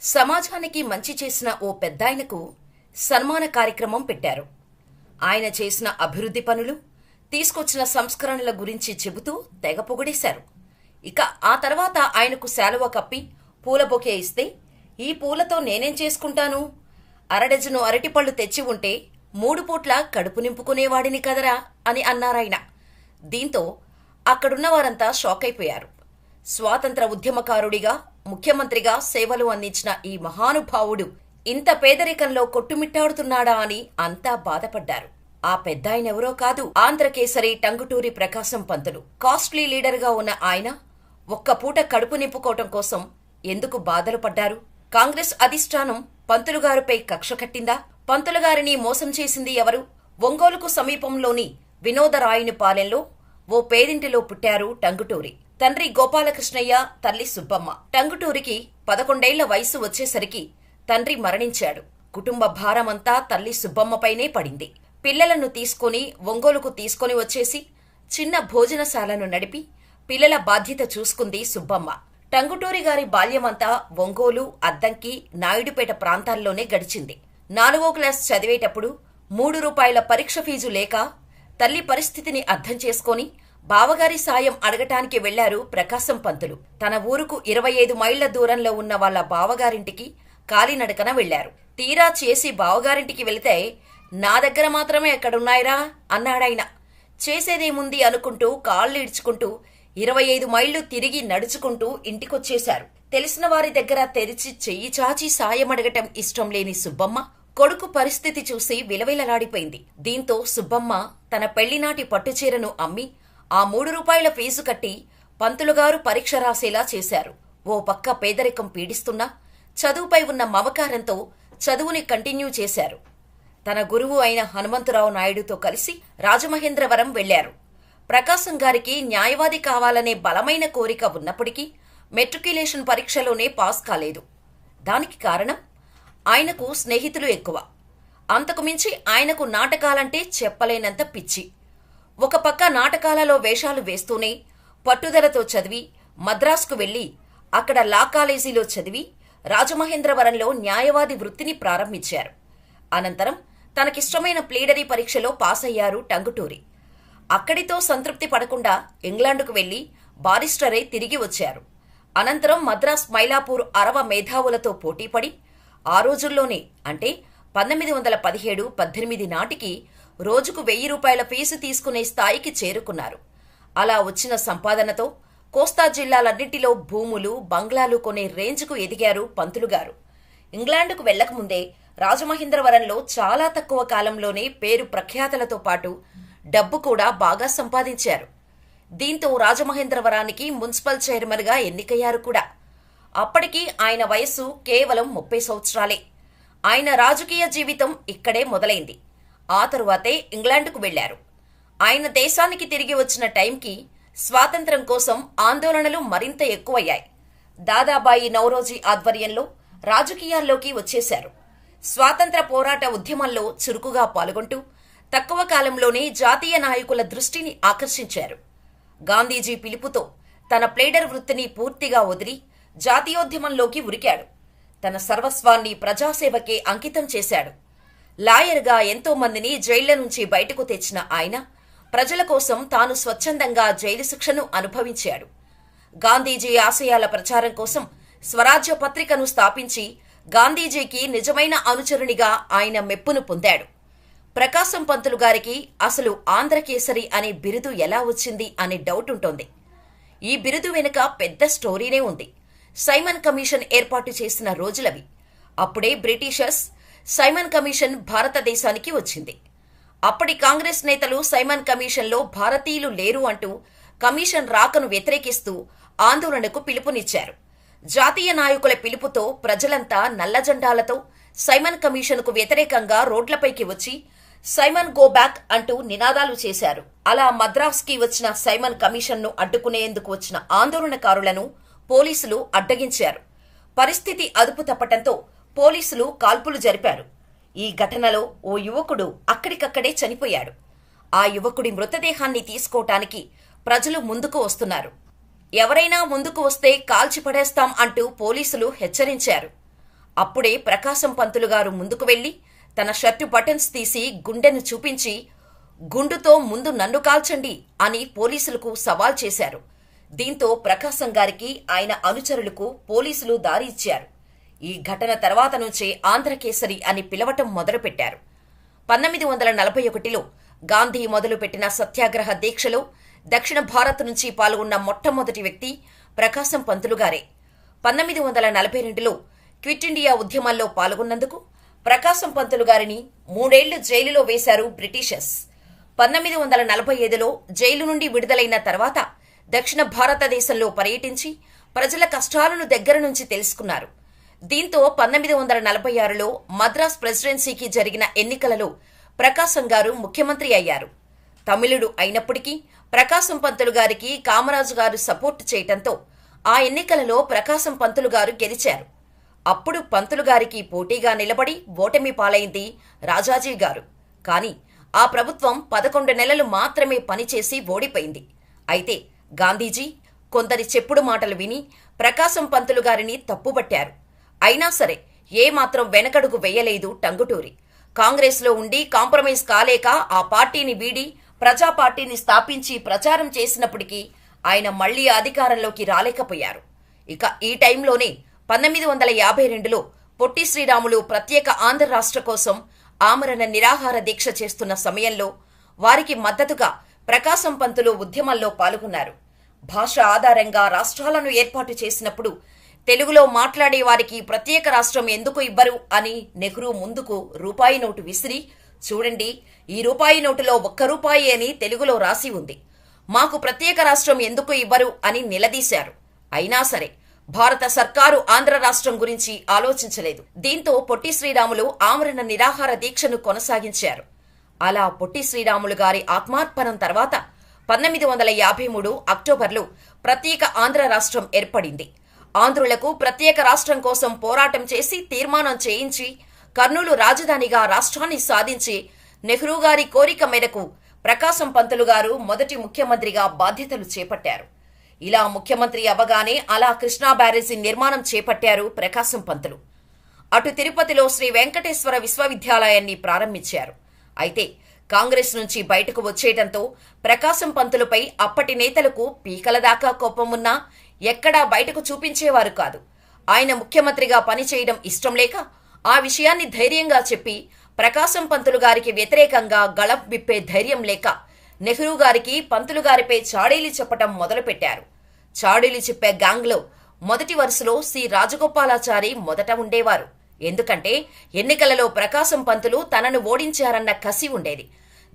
సమాజానికి మంచి చేసిన ఓ పెద్దాయనకు సన్మాన కార్యక్రమం పెట్టారు. ఆయన చేసిన అభివృద్ధి పనులు, తీసుకొచ్చిన సంస్కరణల గురించి చెబుతూ తెగ పొగిడేశారు. ఇక ఆ తర్వాత ఆయనకు శాలువ కప్పి పూల బొకే ఇస్తే, ఈ పూలతో నేనేం చేసుకుంటాను, అరడజను అరటిపళ్ళు తెచ్చి ఉంటే 3 పూట్ల కడుపు నింపుకునేవాడిని కదరా అని అన్నారాయన. దీంతో అక్కడున్న వారంతా షాక్ అయిపోయారు. స్వాతంత్ర ఉద్యమకారుడిగా, ముఖ్యమంత్రిగా సేవలు అందించిన ఈ మహానుభావుడు ఇంత పేదరికంలో కొట్టుమిట్టాడుతున్నాడా అని అంతా బాధపడ్డారు. ఆ పెద్దాయనెవరో కాదు, ఆంధ్రకేసరి టంగుటూరి ప్రకాశం పంతులు. కాస్ట్లీ లీడర్గా ఉన్న ఆయన ఒక్క పూట కడుపు నింపుకోవటం కోసం ఎందుకు బాధలు పడ్డారు? కాంగ్రెస్ అధిష్టానం పంతులుగారిపై కక్ష కట్టిందా? పంతులుగారిని మోసం చేసింది ఎవరు? ఒంగోలుకు సమీపంలోని వినోదరాయునిపాలెంలో ఓ పేదింటిలో పుట్టారు టంగుటూరి. తండ్రి గోపాలకృష్ణయ్య, తల్లి సుబ్బమ్మ. టంగుటూరికి 11 వయసు వచ్చేసరికి తండ్రి మరణించాడు. కుటుంబ భారమంతా తల్లి సుబ్బమ్మపైనే పడింది. పిల్లలను తీసుకుని ఒంగోలుకు తీసుకొని వచ్చేసి చిన్న భోజనశాలను నడిపి పిల్లల బాధ్యత చూసుకుంది సుబ్బమ్మ. టంగుటూరి గారి బాల్యమంతా ఒంగోలు, అద్దంకి, నాయుడుపేట ప్రాంతాల్లోనే గడిచింది. 4వ క్లాస్ చదివేటప్పుడు 3 రూపాయల పరీక్ష ఫీజు లేక తల్లి పరిస్థితిని అర్థం చేసుకొని బావగారి సాయం అడగటానికి వెళ్లారు ప్రకాశం పంతులు. తన ఊరుకు 25 మైళ్ల దూరంలో ఉన్న వాళ్ల బావగారింటికి కాలినడకన వెళ్లారు. తీరా చేసి బావగారింటికి వెళితే, నా దగ్గర మాత్రమే ఎక్కడున్నాయిరా అన్నాడాయన. చేసేదేముంది అనుకుంటూ కాళ్ళు ఇడ్చుకుంటూ 25 మైళ్లు తిరిగి నడుచుకుంటూ ఇంటికొచ్చేశారు. తెలిసిన వారి దగ్గర తెరిచి చెయ్యి చాచి సాయం అడగటం ఇష్టం లేని సుబ్బమ్మ కొడుకు పరిస్థితి చూసి విలవిలలాడిపోయింది. దీంతో సుబ్బమ్మ తన పెళ్లినాటి పట్టుచీరను అమ్మి ఆ 3 రూపాయల ఫీజు కట్టి పంతులుగారు పరీక్ష రాసేలా చేశారు. ఓ పక్క పేదరికం పీడిస్తున్నా చదువుపై ఉన్న మమకారంతో చదువుని కంటిన్యూ చేశారు. తన గురువు అయిన హనుమంతరావు నాయుడుతో కలిసి రాజమహేంద్రవరం వెళ్లారు. ప్రకాశం గారికి న్యాయవాది కావాలనే బలమైన కోరిక ఉన్నప్పటికీ మెట్రిక్యులేషన్ పరీక్షలోనే పాస్ కాలేదు. దానికి కారణం ఆయనకు స్నేహితులు ఎక్కువ. అంతకుమించి ఆయనకు నాటకాలంటే చెప్పలేనంత పిచ్చి. ఒక పక్క నాటకాలలో వేషాలు వేస్తూనే పట్టుదలతో చదివి మద్రాసుకు వెళ్లి అక్కడ లా కాలేజీలో చదివి రాజమహేంద్రవరంలో న్యాయవాది వృత్తిని ప్రారంభించారు. అనంతరం తనకిష్టమైన ప్లీడరీ పరీక్షలో పాస్ అయ్యారు టంగుటూరి. అక్కడితో సంతృప్తి పడకుండా ఇంగ్లాండుకు వెళ్లి బారిస్టరై తిరిగి వచ్చారు. అనంతరం మద్రాస్, మైలాపూర్ అరవ మేధావులతో పోటీపడి ఆ రోజుల్లోనే అంటే 1917-18 నాటికి రోజుకు 1000 రూపాయల ఫీజు తీసుకునే స్థాయికి చేరుకున్నారు. అలా వచ్చిన సంపాదనతో కోస్తా జిల్లాలన్నింటిలో భూములు, బంగ్లాలు కొనే రేంజ్కు ఎదిగారు పంతులుగారు. ఇంగ్లాండుకు వెళ్లకముందే రాజమహేంద్రవరంలో చాలా తక్కువ కాలంలోనే పేరు ప్రఖ్యాతలతో పాటు డబ్బు కూడా బాగా సంపాదించారు. దీంతో రాజమహేంద్రవరానికి మున్సిపల్ చైర్మన్గా ఎన్నికయ్యారు కూడా. అప్పటికి ఆయన వయస్సు కేవలం 30 సంవత్సరాలే. ఆయన రాజకీయ జీవితం ఇక్కడే మొదలైంది. ఆ తరువాతే ఇంగ్లాండుకు వెళ్లారు. ఆయన దేశానికి తిరిగి వచ్చిన టైంకి స్వాతంత్ర్యం కోసం ఆందోళనలు మరింత ఎక్కువయ్యాయి. దాదాబాయి నౌరోజీ ఆధ్వర్యంలో రాజకీయాల్లోకి వచ్చేశారు. స్వాతంత్ర పోరాట ఉద్యమంలో చురుకుగా పాల్గొంటూ తక్కువ కాలంలోనే జాతీయ నాయకుల దృష్టిని ఆకర్షించారు. గాంధీజీ పిలుపుతో తన ప్లేడర్ వృత్తిని పూర్తిగా వదిలి జాతీయోద్యమంలోకి ఉరికాడు. తన సర్వస్వాన్ని ప్రజాసేవకే అంకితం చేశాడు. లాయర్గా ఎంతో మందిని జైళ్ల నుంచి బయటకు తెచ్చిన ఆయన ప్రజల కోసం తాను స్వచ్ఛందంగా జైలు శిక్షను అనుభవించాడు. గాంధీజీ ఆశయాల ప్రచారం కోసం స్వరాజ్య పత్రికను స్థాపించి గాంధీజీకి నిజమైన అనుచరునిగా ఆయన మెప్పును పొందాడు. ప్రకాశం పంతులు గారికి అసలు ఆంధ్రకేసరి అనే బిరుదు ఎలా వచ్చింది అనే డౌట్ ఉంటోంది. ఈ బిరుదు వెనుక పెద్ద స్టోరీనే ఉంది. సైమన్ కమిషన్ ఏర్పాటు చేసిన రోజులవి. అప్పుడే బ్రిటిషర్స్ సైమన్ కమిషన్ భారతదేశానికి వచ్చింది. అప్పటి కాంగ్రెస్ నేతలు సైమన్ కమిషన్లో భారతీయులు లేరు అంటూ కమిషన్ రాకను వ్యతిరేకిస్తూ ఆందోళనకు పిలుపునిచ్చారు. జాతీయ నాయకుల పిలుపుతో ప్రజలంతా నల్లజెండాలతో సైమన్ కమిషన్కు వ్యతిరేకంగా రోడ్లపైకి వచ్చి సైమన్ గో బ్యాక్ అంటూ నినాదాలు చేశారు. అలా మద్రాస్కి వచ్చిన సైమన్ కమిషన్ను అడ్డుకునేందుకు వచ్చిన ఆందోళనకారులను పోలీసులు అడ్డగించారు. పరిస్థితి అదుపు తప్పటంతో పోలీసులు కాల్పులు జరిపారు. ఈ ఘటనలో ఓ యువకుడు అక్కడికక్కడే చనిపోయాడు. ఆ యువకుడి మృతదేహాన్ని తీసుకోవటానికి ప్రజలు ముందుకు వస్తున్నారు. ఎవరైనా ముందుకు వస్తే కాల్చిపడేస్తాం అంటూ పోలీసులు హెచ్చరించారు. అప్పుడే ప్రకాశం పంతులు గారు ముందుకు వెళ్లి తన షర్టు బటన్స్ తీసి గుండెను చూపించి గుండుతో ముందు నన్ను కాల్చండి అని పోలీసులకు సవాల్ చేశారు. దీంతో ప్రకాశం గారికి ఆయన అనుచరులకు పోలీసులు దారి ఇచ్చారు. ఈ ఘటన తర్వాత నుంచే ఆంధ్రకేసరి అని పిలవటం మొదలుపెట్టారు. 1941లో గాంధీ మొదలుపెట్టిన సత్యాగ్రహ దీక్షలో దక్షిణ భారత్ నుంచి పాల్గొన్న మొట్టమొదటి వ్యక్తి ప్రకాశం పంతులు గారే. 1942లో క్విట్ ఇండియా ఉద్యమంలో పాల్గొన్నందుకు ప్రకాశం పంతులు గారిని 3 ఏళ్లు జైలులో వేశారు బ్రిటిషర్స్. 1945లో జైలు నుండి విడుదలైన తర్వాత దక్షిణ భారతదేశంలో పర్యటించి ప్రజల కష్టాలను దగ్గర నుంచి తెలుసుకున్నారు. దీంతో 1946లో మద్రాస్ ప్రెసిడెన్సీకి జరిగిన ఎన్నికలలో ప్రకాశం గారు ముఖ్యమంత్రి అయ్యారు. తమిళుడు అయినప్పటికీ ప్రకాశం పంతులు గారికి కామరాజు గారు సపోర్ట్ చేయటంతో ఆ ఎన్నికలలో ప్రకాశం పంతులు గారు గెలిచారు. అప్పుడు పంతులు గారికి పోటీగా నిలబడి ఓటమి పాలైంది రాజాజీ గారు. కానీ ఆ ప్రభుత్వం 11 నెలలు మాత్రమే పనిచేసి ఓడిపోయింది. అయితే గాంధీజీ కొందరి చెప్పుడు మాటలు విని ప్రకాశం పంతులు గారిని తప్పుబట్టారు. అయినా సరే ఏమాత్రం వెనకడుగు వేయలేదు టంగుటూరి. కాంగ్రెస్లో ఉండి కాంప్రమైజ్ కాలేక ఆ పార్టీని వీడి ప్రజా పార్టీని స్థాపించి ప్రచారం చేసినప్పటికీ ఆయన మళ్లీ అధికారంలోకి రాలేకపోయారు. ఇక ఈ టైంలోనే 1952లో పొట్టి శ్రీరాములు ప్రత్యేక ఆంధ్ర రాష్ట్ర కోసం ఆమరణ నిరాహార దీక్ష చేస్తున్న సమయంలో వారికి మద్దతుగా ప్రకాశం పంతులు ఉద్యమంలో పాల్గొన్నారు. భాష ఆధారంగా రాష్ట్రాలను ఏర్పాటు చేసినప్పుడు తెలుగులో మాట్లాడే వారికి ప్రత్యేక రాష్ట్రం ఎందుకు ఇవ్వరు అని నెహ్రూ ముందుకు రూపాయి నోటు విసిరి, చూడండి ఈ రూపాయి నోటులో 1 రూపాయి అని తెలుగులో రాసి ఉంది, మాకు ప్రత్యేక రాష్ట్రం ఎందుకు ఇవ్వరు అని నిలదీశారు. అయినా సరే భారత సర్కారు ఆంధ్ర రాష్ట్రం గురించి ఆలోచించలేదు. దీంతో పొట్టి శ్రీరాములు ఆమరణ నిరాహార దీక్షను కొనసాగించారు. అలా పొట్టి శ్రీరాములు గారి ఆత్మార్పణం తర్వాత 1953 అక్టోబర్లో ప్రత్యేక ఆంధ్ర రాష్ట్రం ఏర్పడింది. ఆంధ్రులకు ప్రత్యేక రాష్ట్రం కోసం పోరాటం చేసి తీర్మానం చేయించి కర్నూలు రాజధానిగా రాష్ట్రాన్ని సాధించి నెహ్రూ గారి కోరిక మేరకు ప్రకాశం పంతులు గారు మొదటి ముఖ్యమంత్రిగా బాధ్యతలు చేపట్టారు. ఇలా ముఖ్యమంత్రి అవ్వగానే అలా కృష్ణా బ్యారేజీ నిర్మాణం చేపట్టారు ప్రకాశం పంతులు. అటు తిరుపతిలో శ్రీ వెంకటేశ్వర విశ్వవిద్యాలయాన్ని ప్రారంభించారు. అయితే కాంగ్రెస్ నుంచి బయటకు వచ్చేయడంతో ప్రకాశం పంతులుపై అప్పటి నేతలకు పీకల దాకా కోపమున్నా ఎక్కడా బయటకు చూపించేవారు కాదు. ఆయన ముఖ్యమంత్రిగా పనిచేయడం ఇష్టం లేక ఆ విషయాన్ని ధైర్యంగా చెప్పి ప్రకాశం పంతులు గారికి వ్యతిరేకంగా గళం విప్పే ధైర్యం లేక నెహ్రూ గారికి పంతులు గారిపై చాడీలు చెప్పటం మొదలుపెట్టారు. చాడీలు చెప్పే గ్యాంగ్లో మొదటి వరుసలో సి రాజగోపాలాచారి మొదట ఉండేవారు. ఎందుకంటే ఎన్నికలలో ప్రకాశం పంతులు తనను ఓడించారన్న కసి ఉండేది.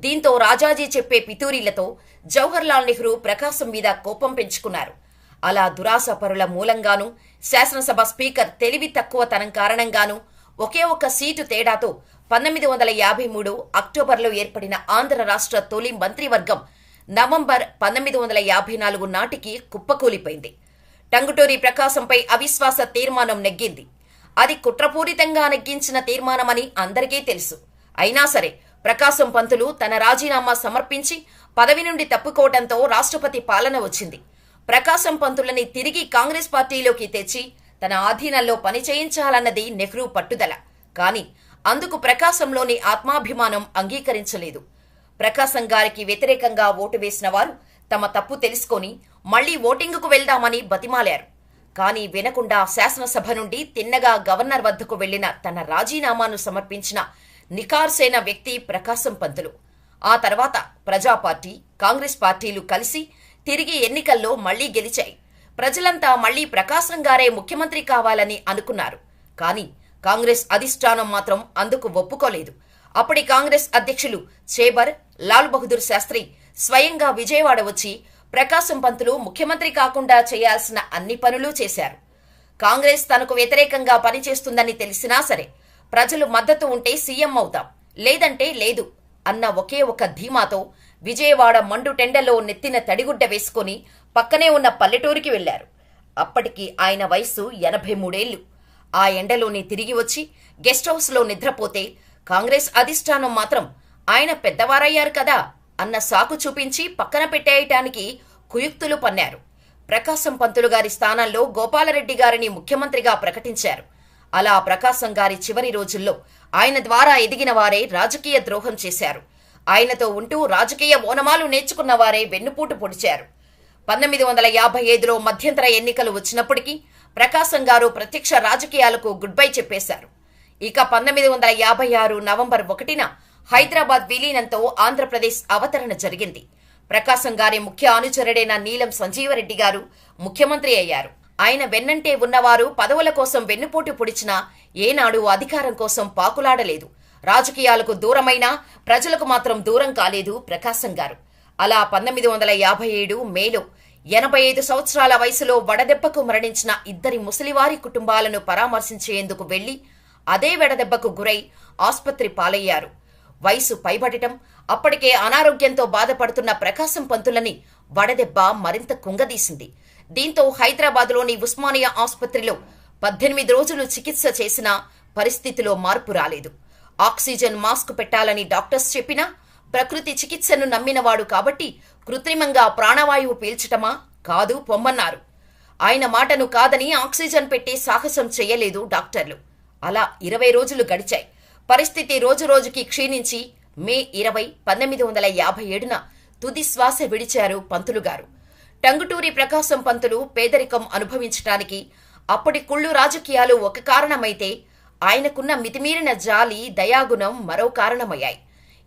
దీంతో రాజాజీ చెప్పే పితూరీలతో జవహర్లాల్ నెహ్రూ ప్రకాశం మీద కోపం పెంచుకున్నారు. అలా దురాశపరుల మూలంగానూ శాసనసభ స్పీకర్ తెలివి తక్కువతనం కారణంగానూ ఒకే ఒక్క సీటు తేడాతో 1953 అక్టోబర్లో ఏర్పడిన ఆంధ్ర రాష్ట్ర తొలి మంత్రివర్గం నవంబర్ 1954 నాటికి కుప్పకూలిపోయింది. టంగుటూరి ప్రకాశంపై అవిశ్వాస తీర్మానం నెగ్గింది. అది కుట్రపూరితంగా నెగ్గించిన తీర్మానమని అందరికీ తెలుసు. అయినా సరే ప్రకాశం పంతులు తన రాజీనామా సమర్పించి పదవి నుండి తప్పుకోవడంతో రాష్ట్రపతి పాలన వచ్చింది. ప్రకాశం పంతులని తిరిగి కాంగ్రెస్ పార్టీలోకి తెచ్చి తన ఆధీనంలో పనిచేయించాలన్నది నెహ్రూ పట్టుదల. కానీ అందుకు ప్రకాశంలోని ఆత్మాభిమానం అంగీకరించలేదు. ప్రకాశం గారికి వ్యతిరేకంగా ఓటు వేసిన వారు తమ తప్పు తెలుసుకొని మళ్లీ ఓటింగుకు వెళ్దామని బతిమాలారు. కానీ వినకుండా శాసనసభ నుండి తిన్నగా గవర్నర్ వద్దకు వెళ్లిన తన రాజీనామాను సమర్పించిన నిఖార్సైన వ్యక్తి ప్రకాశం పంతులు. ఆ తర్వాత ప్రజా పార్టీ, కాంగ్రెస్ పార్టీలు కలిసి తిరిగి ఎన్నికల్లో మళ్లీ గెలిచాయి. ప్రజలంతా మళ్లీ ప్రకాశం గారే ముఖ్యమంత్రి కావాలని అనుకున్నారు. కానీ కాంగ్రెస్ అధిష్టానం మాత్రం అందుకు ఒప్పుకోలేదు. అప్పటి కాంగ్రెస్ అధ్యక్షులు చేబర్, లాల్ బహదూర్ శాస్త్రి స్వయంగా విజయవాడ వచ్చి ప్రకాశం పంతులు ముఖ్యమంత్రి కాకుండా చేయాల్సిన అన్ని పనులు చేశారు. కాంగ్రెస్ తనకు వ్యతిరేకంగా పనిచేస్తుందని తెలిసినా సరే ప్రజలు మద్దతు ఉంటే సీఎం అవుతాం, లేదంటే లేదు అన్న ఒకే ఒక ధీమాతో విజయవాడ మండు టెండలో నెత్తిన తడిగుడ్డ వేసుకుని పక్కనే ఉన్న పల్లెటూరికి వెళ్లారు. అప్పటికి ఆయన వయస్సు 83 ఏళ్లు. ఆ ఎండలోనే తిరిగి వచ్చి గెస్ట్ హౌస్లో నిద్రపోతే కాంగ్రెస్ అధిష్టానం మాత్రం ఆయన పెద్దవారయ్యారు కదా అన్న సాకు చూపించి పక్కన పెట్టేయటానికి కుయుక్తులు పన్నారు. ప్రకాశం పంతులు గారి స్థానంలో గోపాలరెడ్డి గారిని ముఖ్యమంత్రిగా ప్రకటించారు. అలా ప్రకాశం గారి చివరి రోజుల్లో ఆయన ద్వారా ఎదిగిన వారే రాజకీయ ద్రోహం చేశారు. ఆయనతో ఉంటూ రాజకీయ ఓనమాలు నేర్చుకున్న వారే వెన్నుపూటు పొడిచారు. 1955లో మధ్యంతర ఎన్నికలు వచ్చినప్పటికీ ప్రకాశం గారు ప్రత్యక్ష రాజకీయాలకు గుడ్ బై చెప్పేశారు. ఇక 1956 నవంబర్ 1న హైదరాబాద్ విలీనంతో ఆంధ్రప్రదేశ్ అవతరణ జరిగింది. ప్రకాశం గారి ముఖ్య అనుచరుడైన నీలం సంజీవరెడ్డి గారు ముఖ్యమంత్రి అయ్యారు. ఆయన వెన్నంటే ఉన్నవారు పదవుల కోసం వెన్నుపోటు పొడిచినా ఏనాడు అధికారం కోసం పాకులాడలేదు. రాజకీయాలకు దూరమైనా ప్రజలకు మాత్రం దూరం కాలేదు ప్రకాశం గారు. అలా 1957 మేలో 85 సంవత్సరాల వయసులో వడదెబ్బకు మరణించిన ఇద్దరి ముసలివారి కుటుంబాలను పరామర్శించేందుకు వెళ్లి అదే వడదెబ్బకు గురై ఆస్పత్రి పాలయ్యారు. వయసు పైబడటం, అప్పటికే అనారోగ్యంతో బాధపడుతున్న ప్రకాశం పంతులని వడదెబ్బ మరింత కుంగదీసింది. దీంతో హైదరాబాద్లోని ఉస్మానియా ఆస్పత్రిలో 18 రోజులు చికిత్స చేసినా పరిస్థితిలో మార్పు రాలేదు. ఆక్సిజన్ మాస్క్ పెట్టాలని డాక్టర్స్ చెప్పినా ప్రకృతి చికిత్సను నమ్మినవాడు కాబట్టి కృత్రిమంగా ప్రాణవాయువు పీల్చటమా కాదు పొమ్మన్నారు. ఆయన మాటను కాదని ఆక్సిజన్ పెట్టే సాహసం చెయ్యలేదు డాక్టర్లు. అలా 20 రోజులు గడిచాయి. పరిస్థితి రోజురోజుకి క్షీణించి మే 20, 1957న తుది శ్వాస విడిచారు పంతులుగారు. టంగుటూరి ప్రకాశం పంతులు పేదరికం అనుభవించటానికి అప్పటి కుళ్ళు రాజకీయాలు ఒక కారణమైతే ఆయనకున్న మితిమీరిన జాలి, దయాగుణం మరో కారణమయ్యాయి.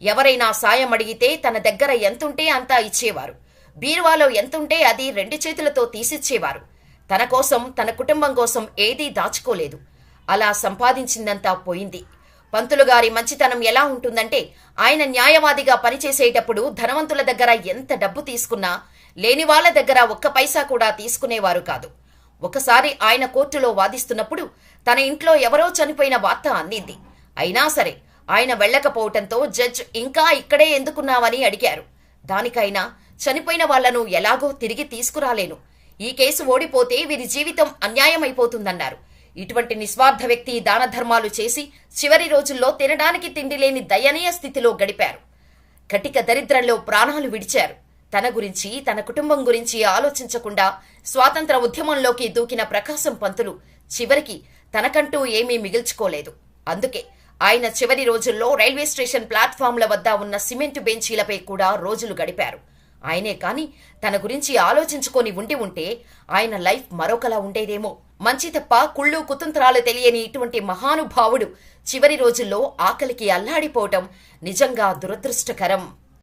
ఎవరైనా సాయం అడిగితే తన దగ్గర ఎంతుంటే అంతా ఇచ్చేవారు. బీరువాలో ఎంతుంటే అది 2 చేతులతో తీసిచ్చేవారు. తన కోసం, తన కుటుంబం కోసం ఏదీ దాచుకోలేదు. అలా సంపాదించిందంతా పోయింది. పంతులుగారి మంచితనం ఎలా ఉంటుందంటే ఆయన న్యాయవాదిగా పనిచేసేటప్పుడు ధనవంతుల దగ్గర ఎంత డబ్బు తీసుకున్నా లేని వాళ్ల దగ్గర ఒక్క పైసా కూడా తీసుకునేవారు కాదు. ఒకసారి ఆయన కోర్టులో వాదిస్తున్నప్పుడు తన ఇంట్లో ఎవరో చనిపోయిన వార్త అందింది. అయినా సరే ఆయన వెళ్లకపోవటంతో జడ్జ్ ఇంకా ఇక్కడే ఎందుకున్నావని అడిగారు. దానికైనా చనిపోయిన వాళ్లను ఎలాగో తిరిగి తీసుకురాలేను, ఈ కేసు ఓడిపోతే వీరి జీవితం అన్యాయమైపోతుందన్నారు. ఇటువంటి నిస్వార్థ వ్యక్తి దాన ధర్మాలు చేసి చివరి రోజుల్లో తినడానికి తిండి లేని దయనీయ స్థితిలో గడిపారు. కటిక దరిద్రంలో ప్రాణాలు విడిచారు. తన గురించి, తన కుటుంబం గురించి ఆలోచించకుండా స్వాతంత్ర ఉద్యమంలోకి దూకిన ప్రకాశం పంతులు చివరికి తనకంటూ ఏమీ మిగిల్చుకోలేదు. అందుకే ఆయన చివరి రోజుల్లో రైల్వే స్టేషన్ ప్లాట్ఫామ్ల వద్ద ఉన్న సిమెంటు బెంచీలపై కూడా రోజులు గడిపారు. ఆయనే కాని తన గురించి ఆలోచించుకొని ఉంటే ఆయన లైఫ్ మరొకలా ఉండేదేమో. మంచి తప్ప కుళ్ళు కుతంత్రాలు తెలియని ఇటువంటి మహానుభావుడు చివరి రోజుల్లో ఆకలికి అల్లాడిపోవటం నిజంగా దురదృష్టకరం.